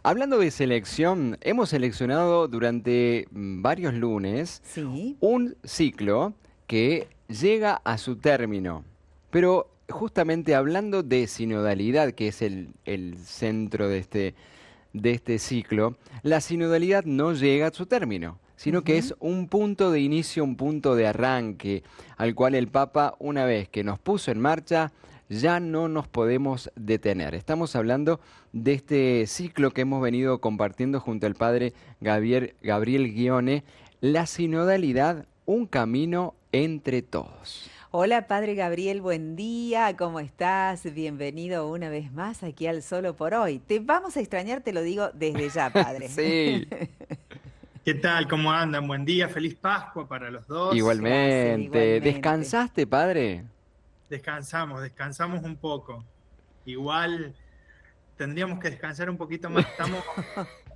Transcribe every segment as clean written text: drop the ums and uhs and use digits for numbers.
Hablando de selección, hemos seleccionado durante varios lunes Sí. un ciclo que llega a su término. Pero justamente hablando de sinodalidad, que es el centro de este ciclo, la sinodalidad no llega a su término, sino que Ujú. es un punto de inicio, un punto de arranque, al cual el Papa, una vez que nos puso en marcha, ya no nos podemos detener. Estamos hablando de este ciclo que hemos venido compartiendo junto al Padre Gabriel Guione, la sinodalidad, un camino entre todos. Hola, Padre Gabriel, buen día, ¿cómo estás? Bienvenido una vez más aquí al Solo por Hoy. Te vamos a extrañar, te lo digo desde ya, Padre. Sí, ¿Qué tal? ¿Cómo andan? Buen día, feliz Pascua para los dos. Gracias, igualmente. igualmente. ¿Descansaste, Padre? Descansamos un poco. Igual tendríamos que descansar un poquito más.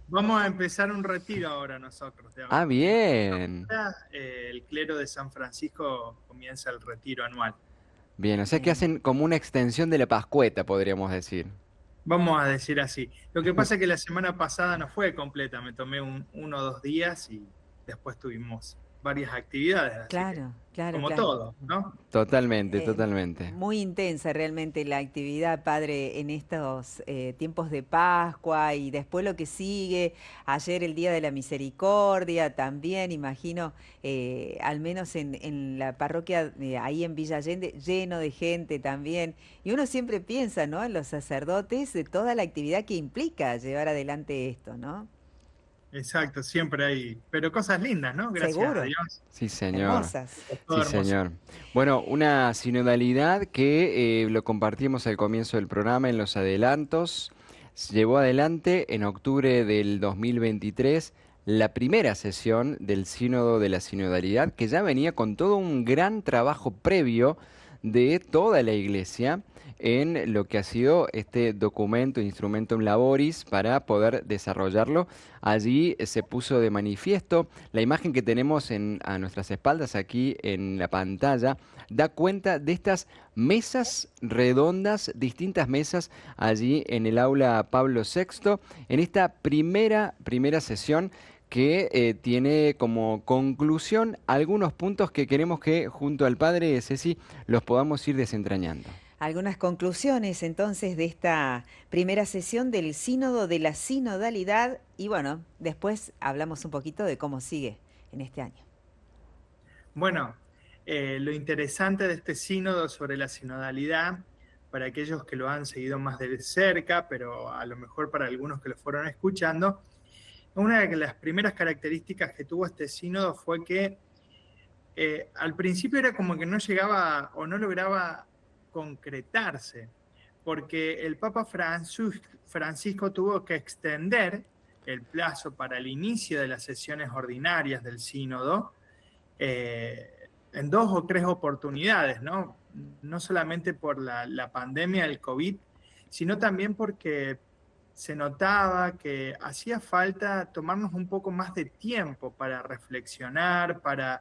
Vamos a empezar un retiro ahora nosotros. Ah, En bien. el clero de San Francisco comienza el retiro anual. Bien, o sea que Bien. hacen como una extensión de la Pascueta, podríamos decir. Vamos a decir así. Lo que pasa es que la semana pasada no fue completa. Me tomé uno o dos días y después tuvimos varias actividades. Así que, Claro, claro, como claro. todo, ¿no? Totalmente, Eh, totalmente. Muy intensa realmente la actividad, padre, en estos tiempos de Pascua y después lo que sigue. Ayer el Día de la Misericordia también, imagino, al menos en la parroquia ahí en Villa Allende, lleno de gente también. Y uno siempre piensa, ¿no? En los sacerdotes, de toda la actividad que implica llevar adelante esto, ¿no? Exacto, siempre hay, pero cosas lindas, ¿no? Gracias a Seguro, Dios, Sí, señor. hermosas. es todo Sí, hermoso. señor. Bueno, una sinodalidad que lo compartimos al comienzo del programa en los adelantos. Se llevó adelante en octubre del 2023 la primera sesión del Sínodo de la Sinodalidad, que ya venía con todo un gran trabajo previo de toda la Iglesia en lo que ha sido este documento, Instrumentum Laboris, para poder desarrollarlo. Allí se puso de manifiesto la imagen que tenemos a nuestras espaldas aquí en la pantalla, da cuenta de estas mesas redondas, distintas mesas allí en el aula Pablo VI, en esta primera sesión que tiene como conclusión algunos puntos que queremos que junto al padre Ceci los podamos ir desentrañando. Algunas conclusiones entonces de esta primera sesión del Sínodo de la Sinodalidad y bueno, después hablamos un poquito de cómo sigue en este año. Bueno, lo interesante de este sínodo sobre la sinodalidad, para aquellos que lo han seguido más de cerca, pero a lo mejor para algunos que lo fueron escuchando, una de las primeras características que tuvo este sínodo fue que al principio era como que no llegaba o no lograba concretarse, porque el Papa Francisco tuvo que extender el plazo para el inicio de las sesiones ordinarias del sínodo en dos o tres oportunidades, ¿no? No solamente por la pandemia del COVID, sino también porque se notaba que hacía falta tomarnos un poco más de tiempo para reflexionar, para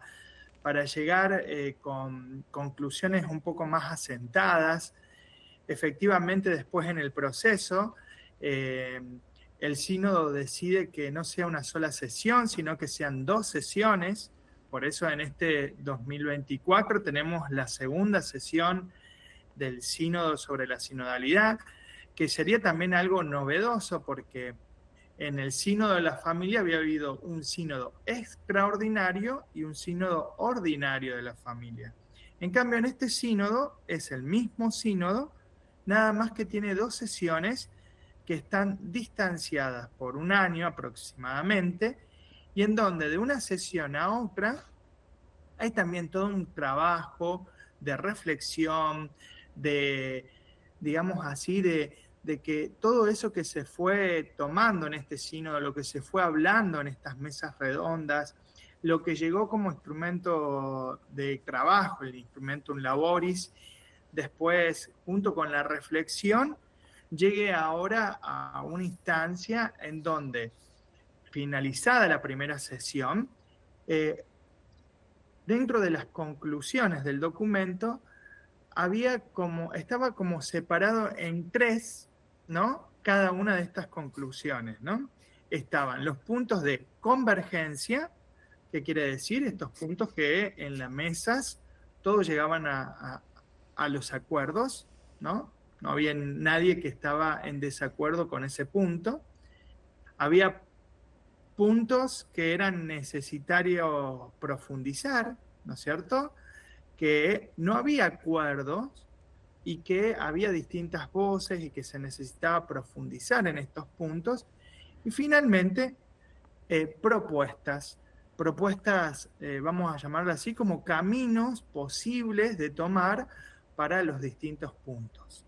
llegar con conclusiones un poco más asentadas. Efectivamente, después en el proceso, eh, el sínodo decide que no sea una sola sesión, sino que sean dos sesiones. Por eso en este 2024 tenemos la segunda sesión del sínodo sobre la sinodalidad, que sería también algo novedoso porque en el sínodo de la familia había habido un sínodo extraordinario y un sínodo ordinario de la familia. En cambio, en este sínodo es el mismo sínodo, nada más que tiene dos sesiones que están distanciadas por un año aproximadamente y en donde de una sesión a otra hay también todo un trabajo de reflexión, de, digamos así, de que todo eso que se fue tomando en este sínodo, lo que se fue hablando en estas mesas redondas, lo que llegó como instrumento de trabajo, el instrumento un laboris, después, junto con la reflexión, llegue ahora a una instancia en donde, finalizada la primera sesión, eh, dentro de las conclusiones del documento, estaba como separado en tres, ¿no? cada una de estas conclusiones, ¿no? Estaban los puntos de convergencia, ¿qué quiere decir? Estos puntos que en las mesas todos llegaban a los acuerdos, ¿no? No había nadie que estaba en desacuerdo con ese punto. Había puntos que eran necesarios profundizar, ¿no es cierto? Que no había acuerdos y que había distintas voces y que se necesitaba profundizar en estos puntos. Y finalmente, propuestas, vamos a llamarlo así, como caminos posibles de tomar para los distintos puntos.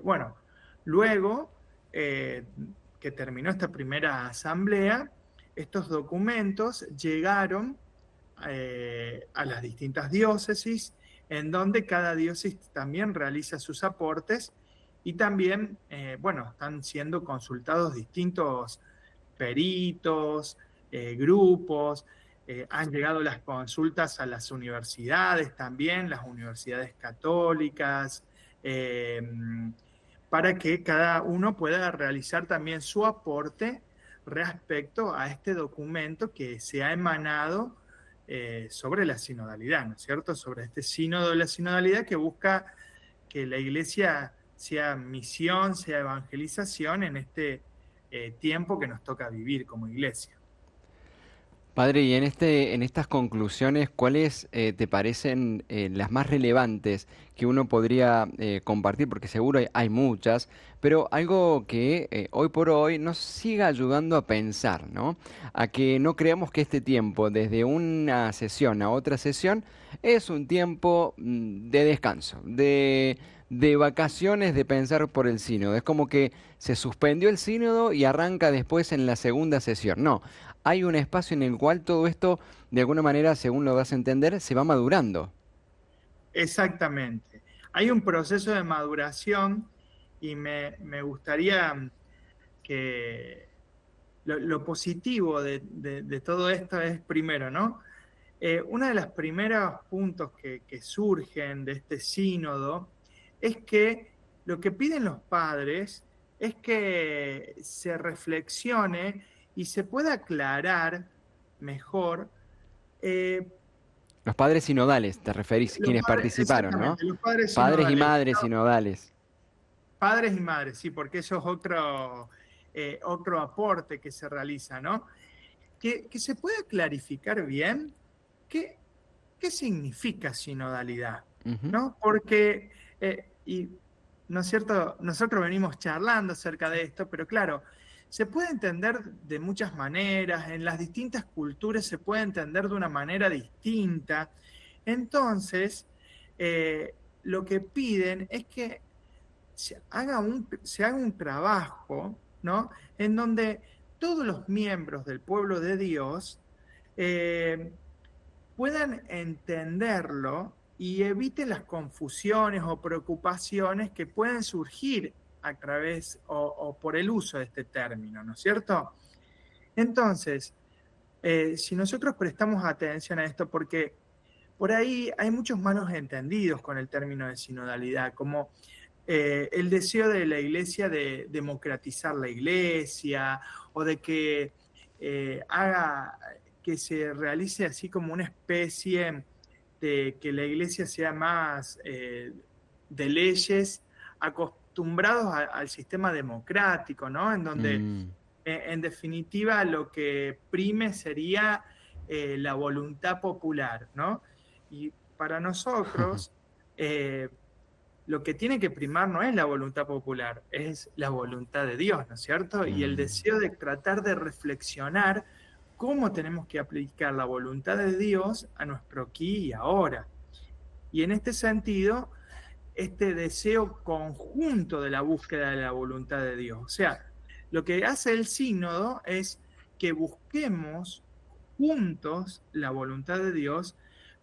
Bueno, luego que terminó esta primera asamblea, estos documentos llegaron a las distintas diócesis, en donde cada diócesis también realiza sus aportes y también, bueno, están siendo consultados distintos peritos, grupos, han llegado las consultas a las universidades también, las universidades católicas, para que cada uno pueda realizar también su aporte respecto a este documento que se ha emanado sobre la sinodalidad, ¿no es cierto? Sobre este sínodo de la sinodalidad que busca que la Iglesia sea misión, sea evangelización en este tiempo que nos toca vivir como Iglesia. Padre, y en estas conclusiones, ¿cuáles te parecen las más relevantes que uno podría compartir? Porque seguro hay muchas, pero algo que hoy por hoy nos siga ayudando a pensar, ¿no? A que no creamos que este tiempo, desde una sesión a otra sesión, es un tiempo de descanso, de vacaciones, de pensar por el sínodo. Es como que se suspendió el sínodo y arranca después en la segunda sesión. No, hay un espacio en el cual todo esto, de alguna manera, según lo das a entender, se va madurando. Exactamente. Hay un proceso de maduración y me gustaría que lo positivo de todo esto es, primero, ¿no? Uno de los primeros puntos que surgen de este sínodo es que lo que piden los padres es que se reflexione y se pueda aclarar mejor. Los padres sinodales, te referís, quienes participaron, ¿no? Exactamente, los padres Padres y sinodales. madres sinodales. Padres y madres, sí, porque eso es otro aporte que se realiza, ¿no? Que se pueda clarificar bien qué significa sinodalidad, Ujú. ¿no? Porque, y, ¿no es cierto? Nosotros venimos charlando acerca de esto, pero claro, se puede entender de muchas maneras, en las distintas culturas se puede entender de una manera distinta. Entonces, lo que piden es que se haga un trabajo, ¿no? En donde todos los miembros del pueblo de Dios eh, puedan entenderlo y eviten las confusiones o preocupaciones que pueden surgir a través o por el uso de este término, ¿no es cierto? Entonces, si nosotros prestamos atención a esto, porque por ahí hay muchos malos entendidos con el término de sinodalidad, como el deseo de la Iglesia de democratizar la Iglesia o de que que se realice así como una especie de que la Iglesia sea más de leyes acostumbrados al sistema democrático, ¿no? En donde Mm. en definitiva lo que prime sería la voluntad popular, ¿no? Y para nosotros lo que tiene que primar no es la voluntad popular, es la voluntad de Dios, ¿no es cierto? Y el Mm. deseo de tratar de reflexionar cómo tenemos que aplicar la voluntad de Dios a nuestro aquí y ahora. Y en este sentido, este deseo conjunto de la búsqueda de la voluntad de Dios. O sea, lo que hace el sínodo es que busquemos juntos la voluntad de Dios,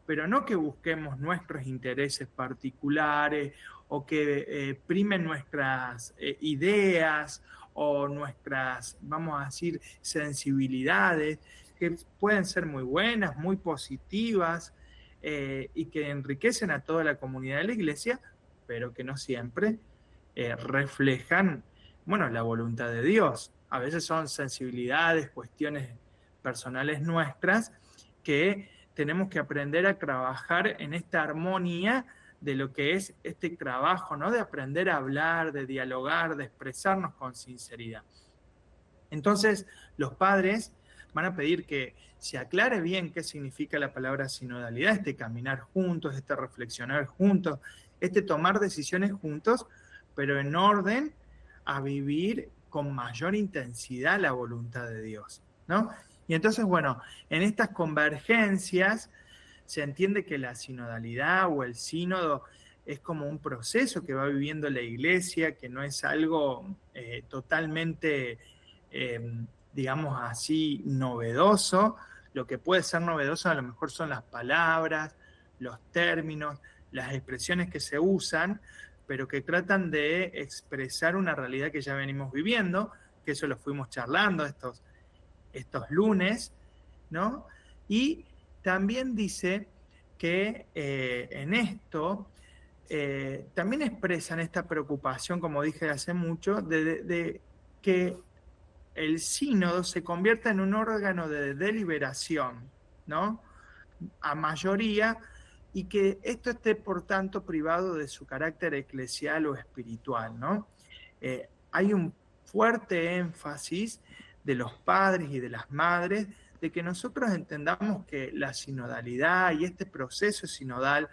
pero no que busquemos nuestros intereses particulares o que primen nuestras ideas o nuestras, vamos a decir, sensibilidades, que pueden ser muy buenas, muy positivas y que enriquecen a toda la comunidad de la iglesia, pero que no siempre reflejan bueno, la voluntad de Dios. A veces son sensibilidades, cuestiones personales nuestras que tenemos que aprender a trabajar en esta armonía de lo que es este trabajo, ¿no? De aprender a hablar, de dialogar, de expresarnos con sinceridad. Entonces, los padres van a pedir que se aclare bien qué significa la palabra sinodalidad, este caminar juntos, este reflexionar juntos, este tomar decisiones juntos, pero en orden a vivir con mayor intensidad la voluntad de Dios, ¿no? Y entonces, bueno, en estas convergencias se entiende que la sinodalidad o el sínodo es como un proceso que va viviendo la iglesia, que no es algo totalmente, digamos así, novedoso. Lo que puede ser novedoso a lo mejor son las palabras, los términos, las expresiones que se usan, pero que tratan de expresar una realidad que ya venimos viviendo, que eso lo fuimos charlando estos lunes, ¿no? Y también dice que en esto también expresan esta preocupación, como dije hace mucho, de que el sínodo se convierta en un órgano de deliberación, ¿no? A mayoría, y que esto esté, por tanto, privado de su carácter eclesial o espiritual, ¿no? Hay un fuerte énfasis de los padres y de las madres de que nosotros entendamos que la sinodalidad y este proceso sinodal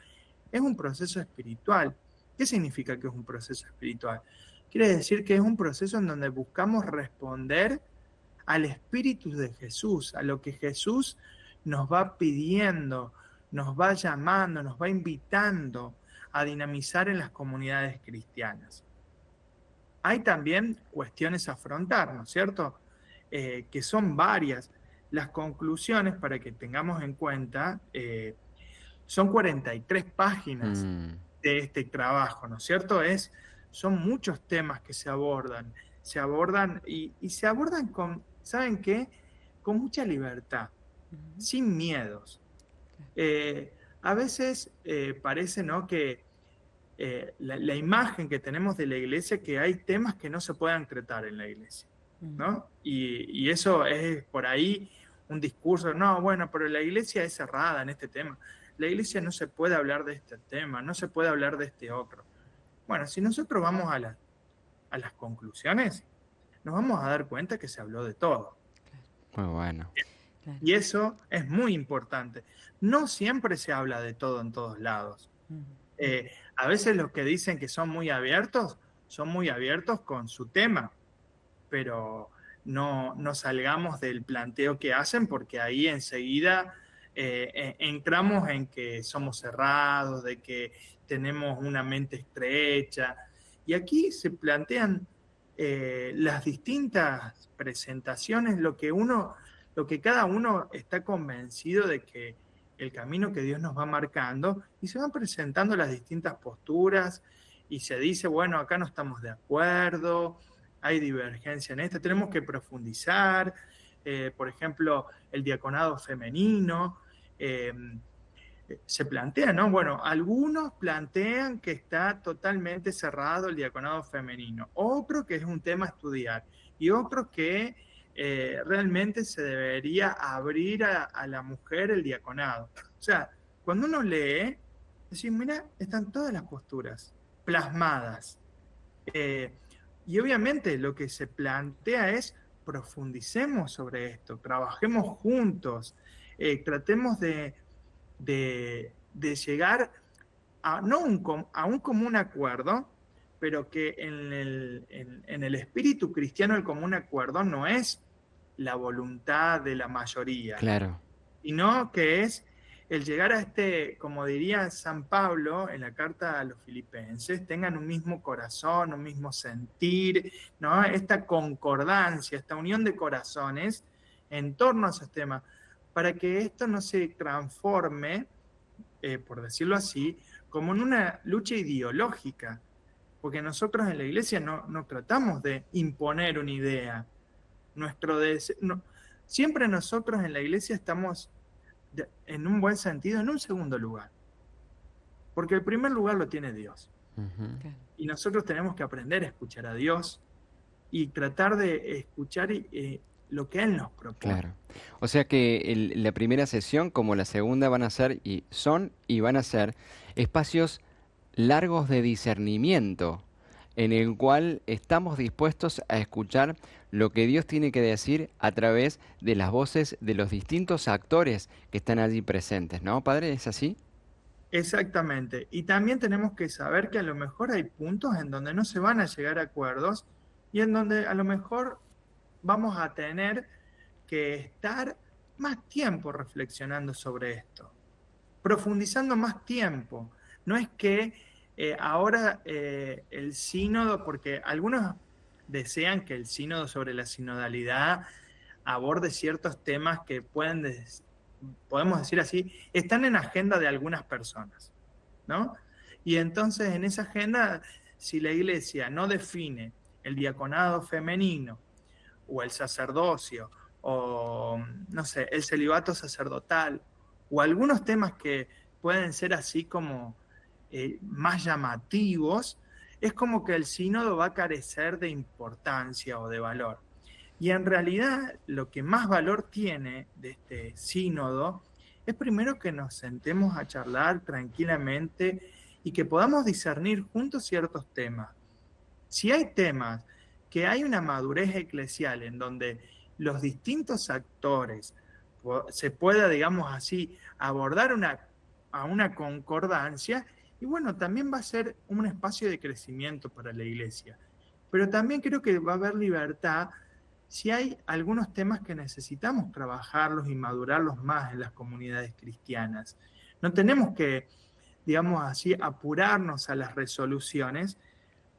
es un proceso espiritual. ¿Qué significa que es un proceso espiritual? Quiere decir que es un proceso en donde buscamos responder al Espíritu de Jesús, a lo que Jesús nos va pidiendo, nos va llamando, nos va invitando a dinamizar en las comunidades cristianas. Hay también cuestiones a afrontar, ¿no es cierto? Que son varias. Las conclusiones, para que tengamos en cuenta, son 43 páginas de este trabajo, ¿no es cierto? Son muchos temas que se abordan y se abordan con, ¿saben qué? Con mucha libertad, sin miedos. A veces parece, ¿no?, que la imagen que tenemos de la iglesia, que hay temas que no se puedan tratar en la iglesia, ¿no? Y eso es por ahí un discurso, no, bueno, pero la iglesia es cerrada en este tema. La iglesia no se puede hablar de este tema, no se puede hablar de este otro. Bueno, si nosotros vamos a las conclusiones, nos vamos a dar cuenta que se habló de todo. Muy bueno. Y eso es muy importante. No siempre se habla de todo en todos lados. A veces los que dicen que son muy abiertos con su tema, pero no salgamos del planteo que hacen, porque ahí enseguida entramos en que somos cerrados, de que tenemos una mente estrecha. Y aquí se plantean las distintas presentaciones, lo que cada uno está convencido de que el camino que Dios nos va marcando, y se van presentando las distintas posturas, y se dice, bueno, acá no estamos de acuerdo, hay divergencia en esto, tenemos que profundizar, por ejemplo, el diaconado femenino, se plantea, ¿no? Bueno, algunos plantean que está totalmente cerrado el diaconado femenino, otro que es un tema a estudiar, y otro que realmente se debería abrir a la mujer el diaconado. O sea, cuando uno lee, decís, mira, están todas las posturas plasmadas. Y obviamente lo que se plantea es profundicemos sobre esto, trabajemos juntos, tratemos de llegar a un común acuerdo, pero que en el espíritu cristiano el común acuerdo no es la voluntad de la mayoría, Claro. sino que es el llegar a como diría San Pablo en la carta a los filipenses, tengan un mismo corazón, un mismo sentir, ¿no? Esta concordancia, esta unión de corazones en torno a esos temas, para que esto no se transforme, por decirlo así, como en una lucha ideológica, porque nosotros en la iglesia no tratamos de imponer una idea. Siempre nosotros en la iglesia estamos, en un buen sentido, en un segundo lugar, porque el primer lugar lo tiene Dios. Y nosotros tenemos que aprender a escuchar a Dios, y tratar de escuchar lo que Él nos propone. Claro. O sea que la primera sesión como la segunda van a ser y van a ser espacios largos de discernimiento en el cual estamos dispuestos a escuchar lo que Dios tiene que decir a través de las voces de los distintos actores que están allí presentes, ¿no, padre? ¿Es así? Exactamente. Y también tenemos que saber que a lo mejor hay puntos en donde no se van a llegar a acuerdos y en donde a lo mejor vamos a tener que estar más tiempo reflexionando sobre esto, profundizando más tiempo. No es que ahora el sínodo, porque algunos desean que el sínodo sobre la sinodalidad aborde ciertos temas que podemos decir así, están en agenda de algunas personas, ¿no? Y entonces en esa agenda, si la Iglesia no define el diaconado femenino o el sacerdocio o, no sé, el celibato sacerdotal o algunos temas que pueden ser así como más llamativos, es como que el sínodo va a carecer de importancia o de valor. Y en realidad lo que más valor tiene de este sínodo es primero que nos sentemos a charlar tranquilamente y que podamos discernir juntos ciertos temas. Si hay temas que hay una madurez eclesial en donde los distintos actores se pueda, digamos así, abordar a una concordancia, y bueno, también va a ser un espacio de crecimiento para la iglesia. Pero también creo que va a haber libertad si hay algunos temas que necesitamos trabajarlos y madurarlos más en las comunidades cristianas. No tenemos que, digamos así, apurarnos a las resoluciones,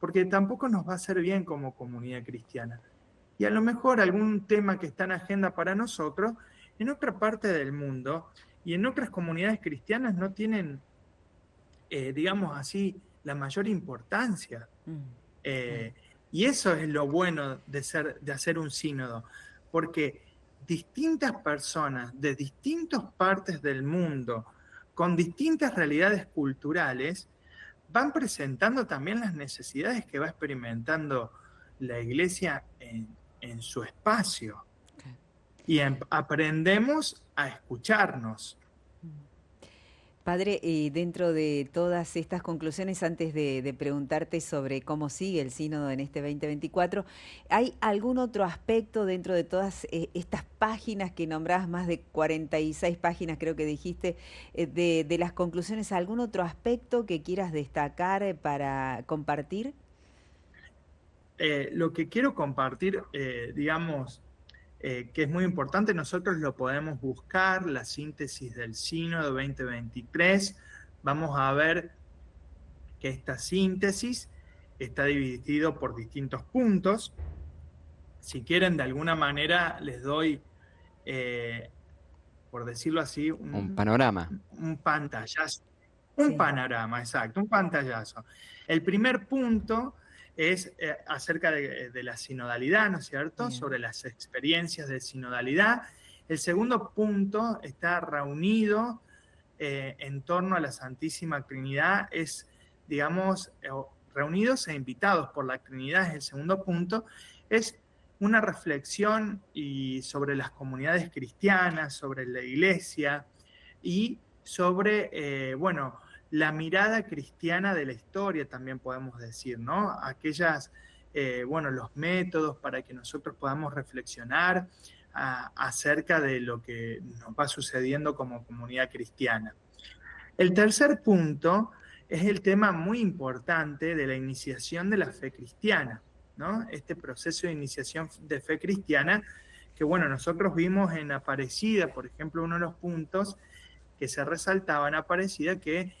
porque tampoco nos va a hacer bien como comunidad cristiana. Y a lo mejor algún tema que está en agenda para nosotros, en otra parte del mundo y en otras comunidades cristianas no tienen, digamos así, la mayor importancia. Eh, y eso es lo bueno de hacer un sínodo, porque distintas personas de distintas partes del mundo, con distintas realidades culturales, van presentando también las necesidades que va experimentando la iglesia en su espacio. Y aprendemos a escucharnos. Padre, dentro de todas estas conclusiones, antes de preguntarte sobre cómo sigue el sínodo en este 2024, ¿hay algún otro aspecto dentro de todas estas páginas que nombrás, más de 46 páginas creo que dijiste, de las conclusiones, algún otro aspecto que quieras destacar para compartir? Lo que quiero compartir, digamos, que es muy importante, nosotros lo podemos buscar, la síntesis del Sínodo 2023. Vamos a ver que esta síntesis está dividido por distintos puntos. Si quieren, de alguna manera, les doy, por decirlo así, Un panorama. un pantallazo. Un Sí. panorama, exacto, un pantallazo. El primer punto es acerca de la sinodalidad, ¿no es cierto? Bien. Sobre las experiencias de sinodalidad. El segundo punto está reunido en torno a la Santísima Trinidad, es, digamos, reunidos e invitados por la Trinidad, es el segundo punto, es una reflexión sobre las comunidades cristianas, sobre la iglesia y sobre, bueno, la mirada cristiana de la historia, también podemos decir, ¿no? Aquellas, bueno, los métodos para que nosotros podamos reflexionar acerca de lo que nos va sucediendo como comunidad cristiana. El tercer punto es el tema muy importante de la iniciación de la fe cristiana, ¿no? Este proceso de iniciación de fe cristiana que, bueno, nosotros vimos en Aparecida, por ejemplo, uno de los puntos que se resaltaba en Aparecida, que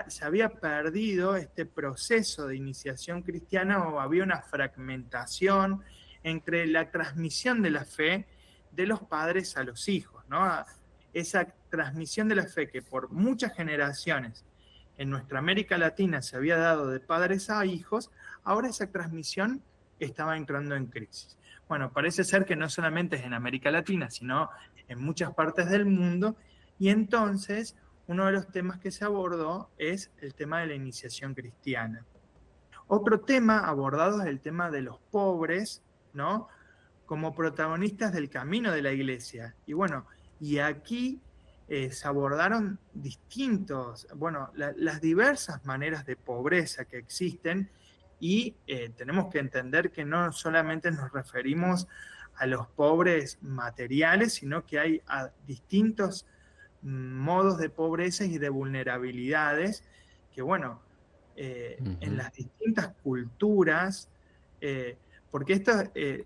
se había perdido este proceso de iniciación cristiana, o había una fragmentación entre la transmisión de la fe de los padres a los hijos, ¿no? Esa transmisión de la fe que por muchas generaciones en nuestra América Latina se había dado de padres a hijos, ahora esa transmisión estaba entrando en crisis. Bueno, parece ser que no solamente es en América Latina, sino en muchas partes del mundo, y entonces uno de los temas que se abordó es el tema de la iniciación cristiana. Otro tema abordado es el tema de los pobres, ¿no? Como protagonistas del camino de la iglesia. Y bueno, y aquí se abordaron las diversas maneras de pobreza que existen y tenemos que entender que no solamente nos referimos a los pobres materiales, sino que hay distintos modos de pobreza y de vulnerabilidades que, bueno, en las distintas culturas, porque esto es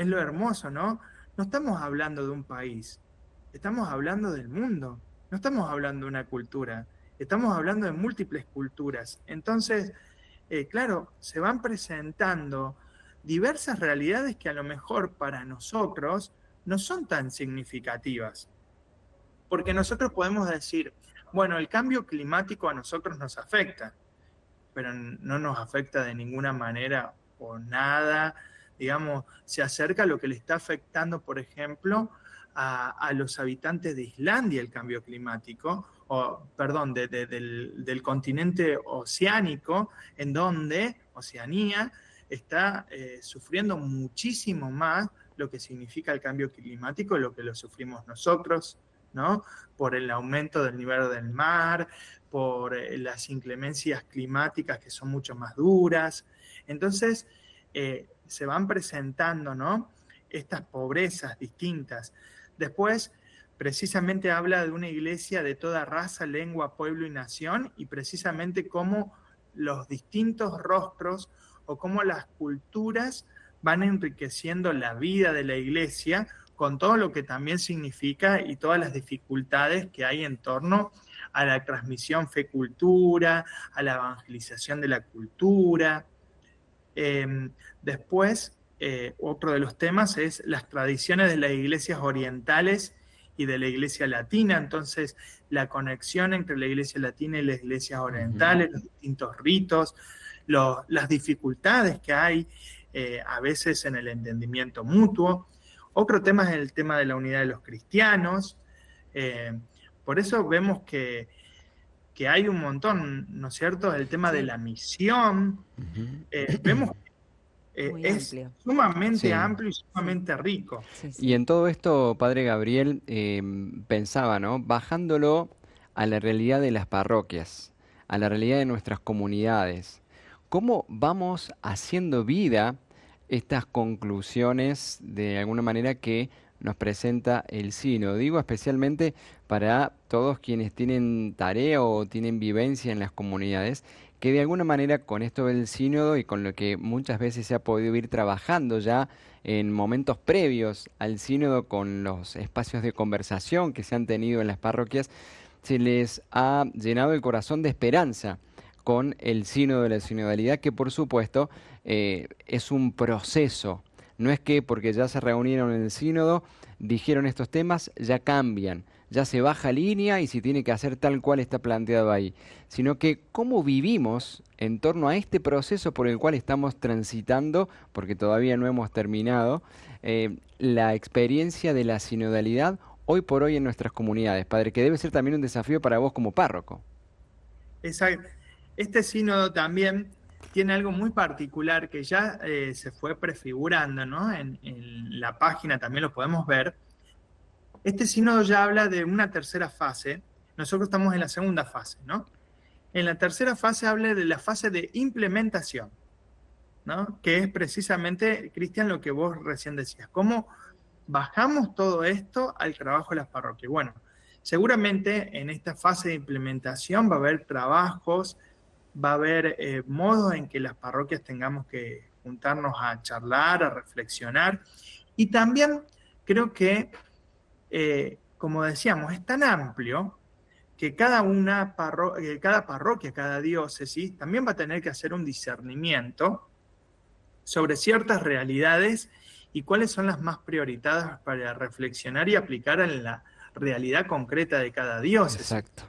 lo hermoso, ¿no? No estamos hablando de un país, estamos hablando del mundo, no estamos hablando de una cultura, estamos hablando de múltiples culturas. Entonces, claro, se van presentando diversas realidades que a lo mejor para nosotros no son tan significativas. Porque nosotros podemos decir, bueno, el cambio climático a nosotros nos afecta, pero no nos afecta de ninguna manera o nada, digamos, se acerca a lo que le está afectando, por ejemplo, a los habitantes de Islandia el cambio climático, o perdón, del continente oceánico, en donde Oceanía está sufriendo muchísimo más lo que significa el cambio climático, lo que lo sufrimos nosotros, ¿no? Por el aumento del nivel del mar, por las inclemencias climáticas que son mucho más duras. Entonces, se van presentando, ¿no? Estas pobrezas distintas. Después, precisamente habla de una iglesia de toda raza, lengua, pueblo y nación, y precisamente cómo los distintos rostros o cómo las culturas van enriqueciendo la vida de la iglesia con todo lo que también significa y todas las dificultades que hay en torno a la transmisión fe-cultura, a la evangelización de la cultura. Después, otro de los temas es las tradiciones de las iglesias orientales y de la iglesia latina, entonces la conexión entre la iglesia latina y las iglesias orientales, los distintos ritos, las dificultades que hay a veces en el entendimiento mutuo. Otro tema es el tema de la unidad de los cristianos. Por eso vemos que hay un montón, ¿no es cierto? El tema de la misión. Vemos que es amplio. sumamente amplio y sumamente rico. Y en todo esto, Padre Gabriel, pensaba, ¿no? Bajándolo a la realidad de las parroquias, a la realidad de nuestras comunidades, ¿cómo vamos haciendo vida estas conclusiones de alguna manera que nos presenta el sínodo? Digo especialmente para todos quienes tienen tarea o tienen vivencia en las comunidades, que de alguna manera con esto del sínodo y con lo que muchas veces se ha podido ir trabajando ya en momentos previos al sínodo con los espacios de conversación que se han tenido en las parroquias, se les ha llenado el corazón de esperanza con el sínodo de la sinodalidad, que por supuesto es un proceso. No es que porque ya se reunieron en el sínodo, dijeron estos temas, ya cambian, ya se baja línea y se tiene que hacer tal cual está planteado ahí, sino que cómo vivimos en torno a este proceso por el cual estamos transitando, porque todavía no hemos terminado, la experiencia de la sinodalidad hoy por hoy en nuestras comunidades, Padre, que debe ser también un desafío para vos como párroco. Exacto. Este sínodo también tiene algo muy particular que ya se fue prefigurando, ¿no? En la página también lo podemos ver. Este sínodo ya habla de una tercera fase. Nosotros estamos en la segunda fase, ¿no? En la tercera fase habla de la fase de implementación, ¿no? Que es precisamente, Cristian, lo que vos recién decías. ¿Cómo bajamos todo esto al trabajo de las parroquias? Bueno, seguramente en esta fase de implementación va a haber trabajos, va a haber modos en que las parroquias tengamos que juntarnos a charlar, a reflexionar. Y también creo que, como decíamos, es tan amplio que cada parroquia, cada diócesis, también va a tener que hacer un discernimiento sobre ciertas realidades y cuáles son las más prioritadas para reflexionar y aplicar en la realidad concreta de cada diócesis. Exacto.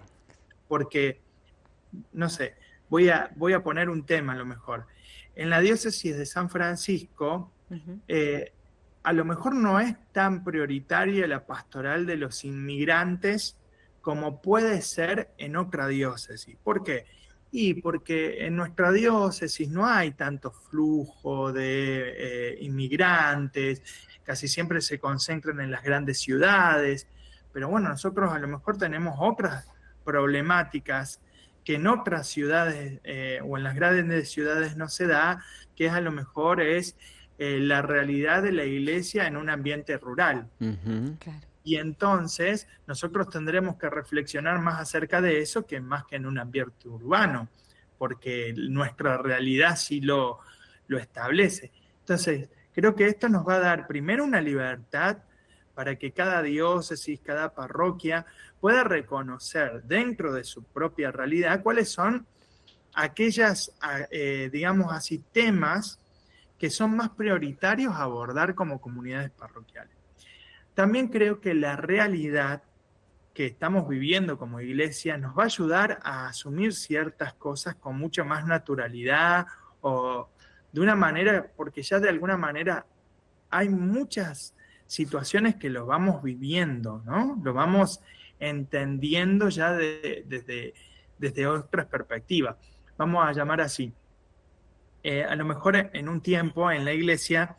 Porque, no sé, voy a poner un tema a lo mejor. En la diócesis de San Francisco, a lo mejor no es tan prioritaria la pastoral de los inmigrantes como puede ser en otra diócesis. ¿Por qué? Y porque en nuestra diócesis no hay tanto flujo de inmigrantes, casi siempre se concentran en las grandes ciudades, pero bueno, nosotros a lo mejor tenemos otras problemáticas que en otras ciudades o en las grandes ciudades no se da, que a lo mejor es la realidad de la iglesia en un ambiente rural. Ujú. Claro. Y entonces nosotros tendremos que reflexionar más acerca de eso que más que en un ambiente urbano, porque nuestra realidad sí lo establece. Entonces, creo que esto nos va a dar primero una libertad para que cada diócesis, cada parroquia pueda reconocer dentro de su propia realidad cuáles son aquellas, digamos así, temas que son más prioritarios a abordar como comunidades parroquiales. También creo que la realidad que estamos viviendo como iglesia nos va a ayudar a asumir ciertas cosas con mucha más naturalidad o de una manera, porque ya de alguna manera hay muchas situaciones que lo vamos viviendo, ¿no? Lo vamos entendiendo ya desde otras perspectivas. Vamos a llamar así. A lo mejor en un tiempo en la iglesia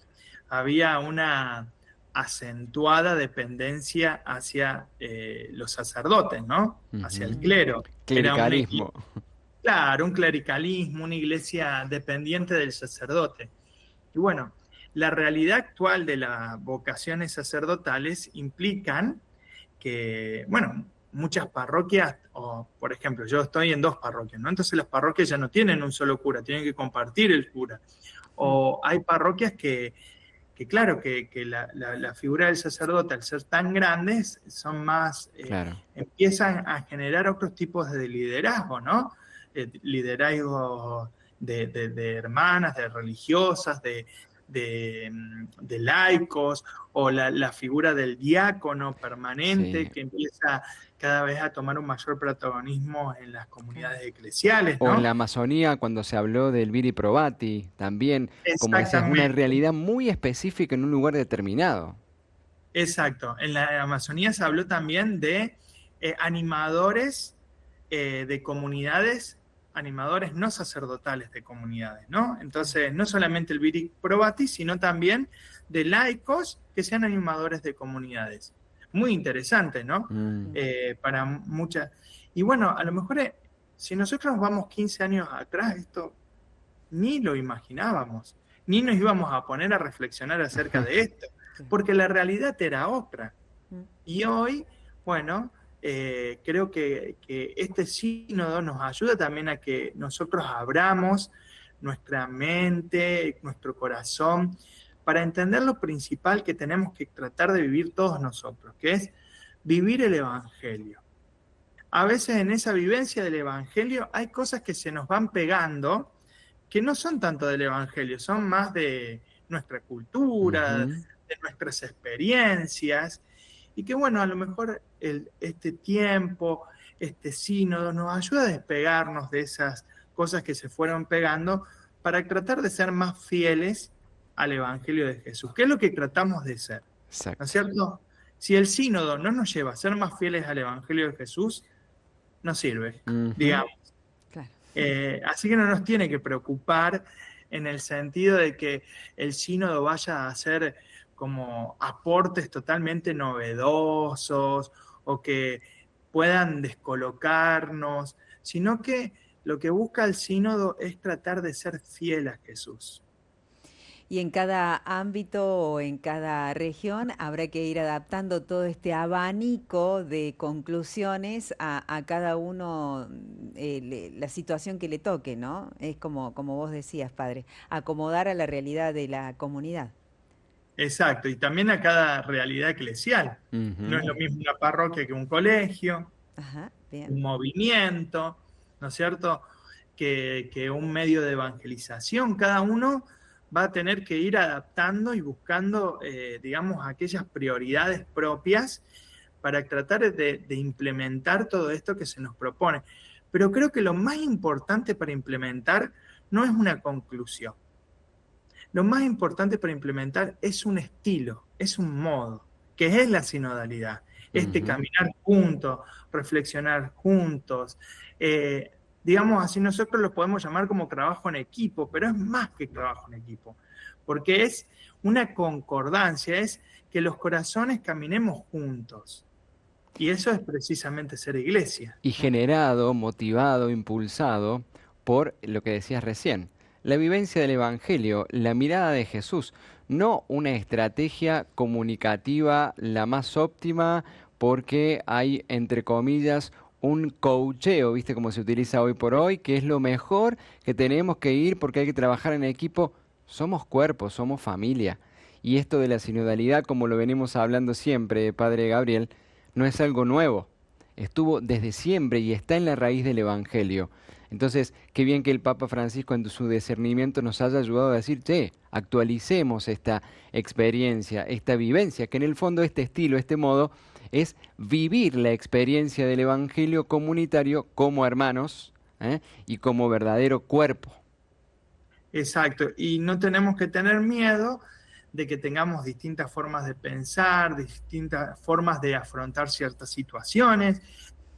había una acentuada dependencia hacia los sacerdotes, ¿no? Hacia el Ujú. Mm. clero. Era una, Clericalismo. claro, un clericalismo, una iglesia dependiente del sacerdote. Y bueno, la realidad actual de las vocaciones sacerdotales implican que, bueno, muchas parroquias, o por ejemplo, yo estoy en 2 parroquias, ¿no? Entonces las parroquias ya no tienen un solo cura, tienen que compartir el cura. Mm. O hay parroquias que claro, que la figura del sacerdote, al ser tan grandes, son más, Claro. empiezan a generar otros tipos de liderazgo, ¿no? Liderazgo de hermanas, de religiosas, de laicos, o la figura del diácono permanente Sí. que empieza cada vez a tomar un mayor protagonismo en las Claro. comunidades eclesiales, O en ¿no? la Amazonía, cuando se habló del Viri Probati, también, como decías, una Exactamente. realidad muy específica en un lugar determinado. Exacto. En la Amazonía se habló también de animadores de comunidades, animadores no sacerdotales de comunidades, ¿no? Claro. Entonces, no solamente el Viri Probati, sino también de laicos que sean animadores de comunidades. Muy interesante, ¿no? Mm. Mm. Para muchas. Y bueno, a lo mejor si nosotros nos vamos 15 años atrás, esto ni lo imaginábamos, ni nos íbamos a poner a reflexionar acerca de esto, Claro. porque la realidad era otra. Mm. Y hoy, bueno, creo que este sínodo nos ayuda también a que nosotros abramos nuestra mente, nuestro corazón, para entender lo principal que tenemos que tratar de vivir todos nosotros, que es vivir el Evangelio. A veces en esa vivencia del Evangelio hay cosas que se nos van pegando que no son tanto del Evangelio, son más de nuestra cultura, Ujú. de nuestras experiencias, y que bueno, a lo mejor este tiempo, este sínodo nos ayuda a despegarnos de esas cosas que se fueron pegando para tratar de ser más fieles al Evangelio de Jesús. ¿Qué es lo que tratamos de ser? ¿No es Exacto. cierto? Si el sínodo no nos lleva a ser más fieles al Evangelio de Jesús, no sirve, Ujú. digamos. Claro. Así que no nos tiene que preocupar en el sentido de que el sínodo vaya a hacer como aportes totalmente novedosos o que puedan descolocarnos, sino que lo que busca el sínodo es tratar de ser fiel a Jesús. Y en cada ámbito o en cada región habrá que ir adaptando todo este abanico de conclusiones a cada uno, la situación que le toque, ¿no? Es como vos decías, padre, acomodar a la realidad de la comunidad. Exacto, y también a cada realidad eclesial. No es Ujú. lo mismo una parroquia que un colegio, Ajá, bien. un movimiento, ¿no es cierto? Que un medio de evangelización. Cada uno va a tener que ir adaptando y buscando, digamos, aquellas prioridades propias para tratar de implementar todo esto que se nos propone. Pero creo que lo más importante para implementar no es una conclusión. Lo más importante para implementar es un estilo, es un modo, que es la sinodalidad. Este Ujú. caminar juntos, reflexionar juntos, digamos así, nosotros lo podemos llamar como trabajo en equipo, pero es más que trabajo en equipo, porque es una concordancia, es que los corazones caminemos juntos. Y eso es precisamente ser iglesia. Y generado, motivado, impulsado por lo que decías recién, la vivencia del Evangelio, la mirada de Jesús, no una estrategia comunicativa la más óptima porque hay, entre comillas, un coacheo, ¿viste? Como se utiliza hoy por hoy, que es lo mejor, que tenemos que ir porque hay que trabajar en equipo. Somos cuerpo, somos familia. Y esto de la sinodalidad, como lo venimos hablando siempre, Padre Gabriel, no es algo nuevo. Estuvo desde siempre y está en la raíz del Evangelio. Entonces, qué bien que el Papa Francisco en su discernimiento nos haya ayudado a decir, che, actualicemos esta experiencia, esta vivencia, que en el fondo este estilo, este modo, es vivir la experiencia del Evangelio comunitario como hermanos, ¿eh? Y como verdadero cuerpo. Exacto. Y no tenemos que tener miedo de que tengamos distintas formas de pensar, distintas formas de afrontar ciertas situaciones.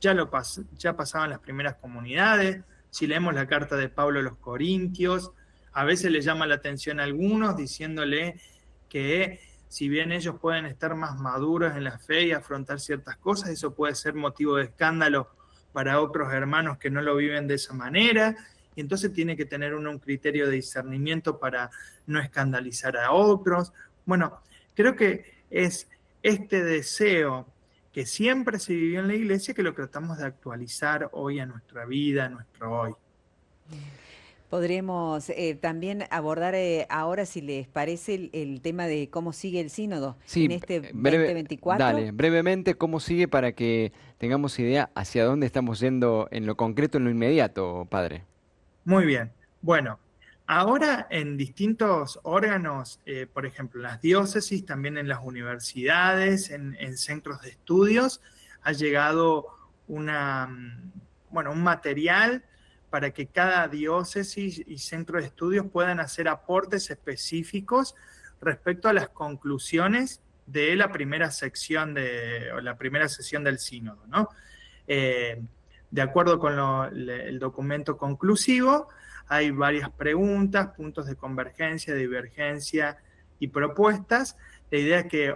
Ya pasaban las primeras comunidades. Si leemos la carta de Pablo a los Corintios, a veces le llama la atención a algunos diciéndole que si bien ellos pueden estar más maduros en la fe y afrontar ciertas cosas, eso puede ser motivo de escándalo para otros hermanos que no lo viven de esa manera. Y entonces tiene que tener uno un criterio de discernimiento para no escandalizar a otros. Bueno, creo que es este deseo que siempre se vivió en la iglesia que lo tratamos de actualizar hoy a nuestra vida, a nuestro hoy. Podremos también abordar ahora, si les parece, el tema de cómo sigue el sínodo en Sí, este breve, 2024. dale, brevemente, ¿cómo sigue para que tengamos idea hacia dónde estamos yendo en lo concreto, en lo inmediato, Padre? Muy bien. Bueno, ahora en distintos órganos, por ejemplo, en las diócesis, también en las universidades, en centros de estudios, ha llegado un material para que cada diócesis y centro de estudios puedan hacer aportes específicos respecto a las conclusiones de la primera sección o la primera sesión del sínodo, ¿no? De acuerdo con el documento conclusivo, hay varias preguntas, puntos de convergencia, divergencia y propuestas. La idea es que,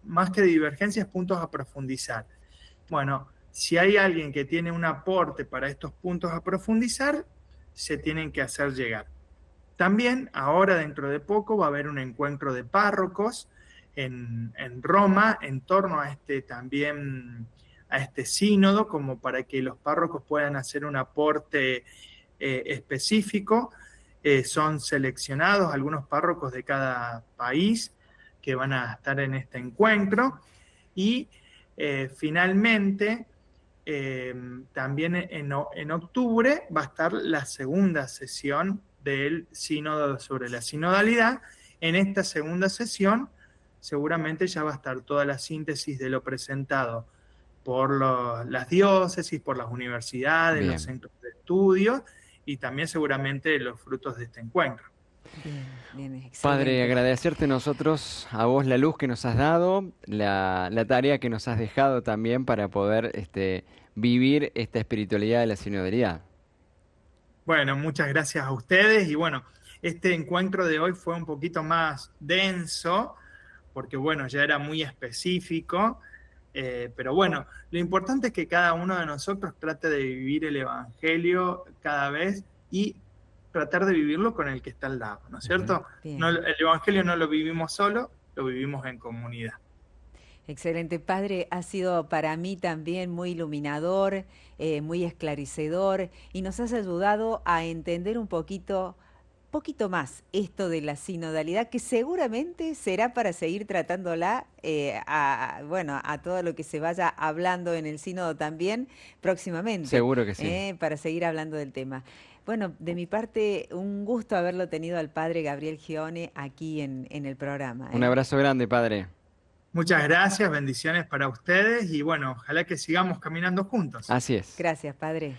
más que divergencias, puntos a profundizar. Bueno, si hay alguien que tiene un aporte para estos puntos a profundizar, se tienen que hacer llegar. También, ahora dentro de poco, va a haber un encuentro de párrocos en Roma en torno a este sínodo, como para que los párrocos puedan hacer un aporte específico. Son seleccionados algunos párrocos de cada país que van a estar en este encuentro. Y finalmente, también en octubre va a estar la segunda sesión del sínodo sobre la sinodalidad. En esta segunda sesión seguramente ya va a estar toda la síntesis de lo presentado por las diócesis, por las universidades, Bien. los centros de estudio y también seguramente los frutos de este encuentro. Bien, excelente. Padre, agradecerte nosotros, a vos la luz que nos has dado, la tarea que nos has dejado también para poder vivir esta espiritualidad de la sinodalidad. Bueno, muchas gracias a ustedes y bueno, este encuentro de hoy fue un poquito más denso porque bueno, ya era muy específico. Pero bueno, lo importante es que cada uno de nosotros trate de vivir el Evangelio cada vez y tratar de vivirlo con el que está al lado, ¿no es cierto? No, el Evangelio no lo vivimos solo, lo vivimos en comunidad. Excelente, Padre, ha sido para mí también muy iluminador, muy esclarecedor y nos has ayudado a entender un poquito más esto de la sinodalidad, que seguramente será para seguir tratándola a todo lo que se vaya hablando en el sínodo también próximamente. Seguro que sí. Para seguir hablando del tema. Bueno, de mi parte, un gusto haberlo tenido al Padre Gabriel Gione aquí en el programa. Un abrazo grande, Padre. Muchas gracias, bendiciones para ustedes y bueno, ojalá que sigamos caminando juntos. Así es. Gracias, Padre.